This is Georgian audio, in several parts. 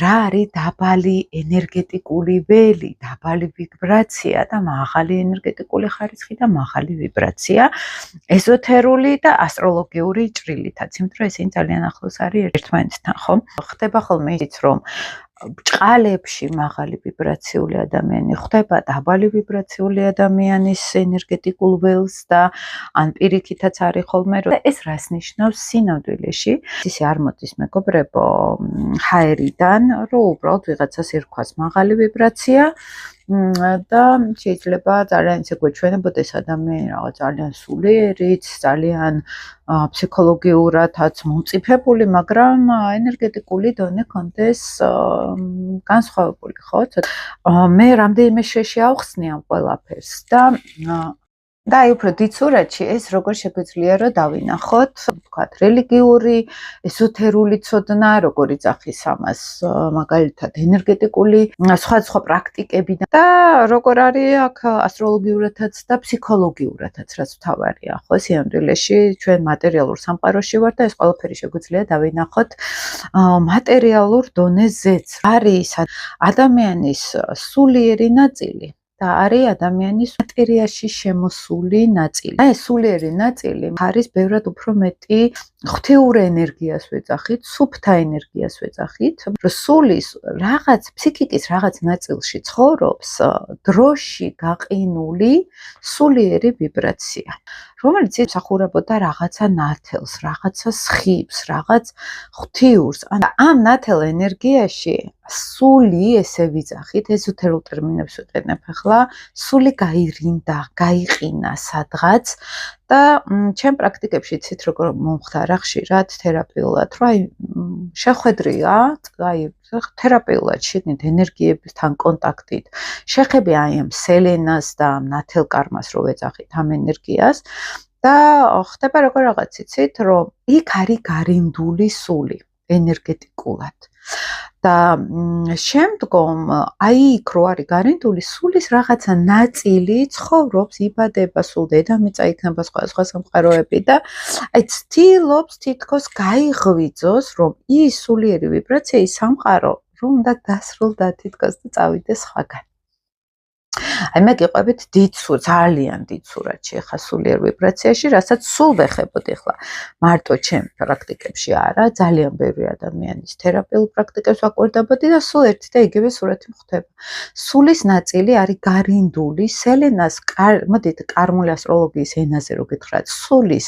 რა არის დაბალი ენერგეტიკული ველი, დაბალი ვიბრაცია და მაღალი ენერგეტიკული ხარისხი და მაღალი ვიბრაცია, ეზოთერული და ასტროლოგიური ჭრილითაც, იმიტომ რომ ესენი ძალიან ახლოს არის ერთმანეთთან, ხო? ხდება ხოლმე ისიც, რომ ბჭყალებში მაღალი ვიბრაციული ადამიანი ხვდება დაბალი ვიბრაციული ადამიანის ენერგეტიკულ ველს და ან პირიქითაც არის ხოლმე რომ ეს რას ნიშნავს სინამდვილეში ისე არ მოდის მეგობრებო ჰაერიდან რომ უბრალოდ ვიღაცას ერქვას მაღალი ვიბრაცია და შეიძლება ძალიან ისე გვეჩვენებოდეს ადამიანი რაღაც ძალიან სულიერიც, ძალიან ფსიქოლოგიურადაც მომწიფებული, მაგრამ ენერგეტიკული დონე კონდეს განსხვავებული, ხო? მე რამდენიმე შეავხსნი ამ ყველაფერს და აი უფრო დიდ სურათში ეს როგორ შეგვიძლია რომ დავინახოთ, ვთქვათ, რელიგიური, ეზოთერული ცოდნა, როგორ იძახის ამას, მაგალითად, ენერგეტიკული, სხვა პრაქტიკები და როგორ არის აქ ასტროლოგიურადაც და ფსიქოლოგიურადაც, რაც მთავარია, ხო, სინამდვილეში ჩვენ მატერიალურ სამყაროში ვართ და ეს ყველაფერი შეგვიძლია დავინახოთ მატერიალურ დონეზეც. არის ადამიანის სულიერი ნაწილი და არის ადამიანის მატერიაში შემოსული ნაწილი. ეს სულიერი ნაწილი არის ბევრად უფრო მეტი ღვთიურ ენერგიას ვეძახით, სუფთა ენერგიას ვეძახით, რომ სულის რაღაც ფსიქიკის რაღაც ნაწილში ცხოვრობს დროში გაყინული სულიერი ვიბრაცია, რომელიც ემსახურებოდა რაღაცა ნათელს, რაღაცა სხიბს, რაღაც ღვთიურს. ამ ნათელ ენერგიაში სული, ესე ვიძახით, ეზოთერულ ტერმინებს ვიყენებ ახლა, სული გაირინდა, გაიყინა სადღაც და ჩემ პრაქტიკებში იცით როგორ მომხდარა ხშირად თერაპიულად, რომ აი შეხვედრია, აი თერაპიულად შეგნით ენერგიებთან კონტაქტით, შეხები აი ამ სელენას და ამ ნათელ კარმას რო ვეძახით ამ ენერგიას და ხდება როგორ რაღაც იცით, რომ იქ არის გარინდული სული ენერგეტიკულად. და შემდგომ აი იქ რო არის გარინდული სულის რაღაცა ნაწილი ცხოვრობს, იბადება, სულ დედამიწა იქნება სხვა სამყაროები და აი ცდილობს თითქოს გაიღვიძოს, რომ ის სულიერი ვიბრაცია, ის სამყარო რომ უნდა დასრულდა თითქოს და წავიდეს სხვაგან. აი მე გიყვებით ძალიან დიდ სურათში ხა სულიერ ვიბრაციაში, რასაც სულ ვეხებოდი ახლა მარტო ჩემ პრაქტიკებში არა, ძალიან ბევრი ადამიანის თერაპიულ პრაქტიკებს ვაკვირდებოდი და სულ ერთი და იგივე სურათი მხდება. სულის ნაწილი არის გარინდული, სელენას, მოდით კარმული ასტროლოგიის ენაზე რო გითხრათ, სულის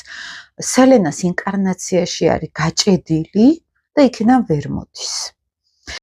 სელენას ინკარნაციაში არის გაჭედილი და იქიდან ვერ მოდის.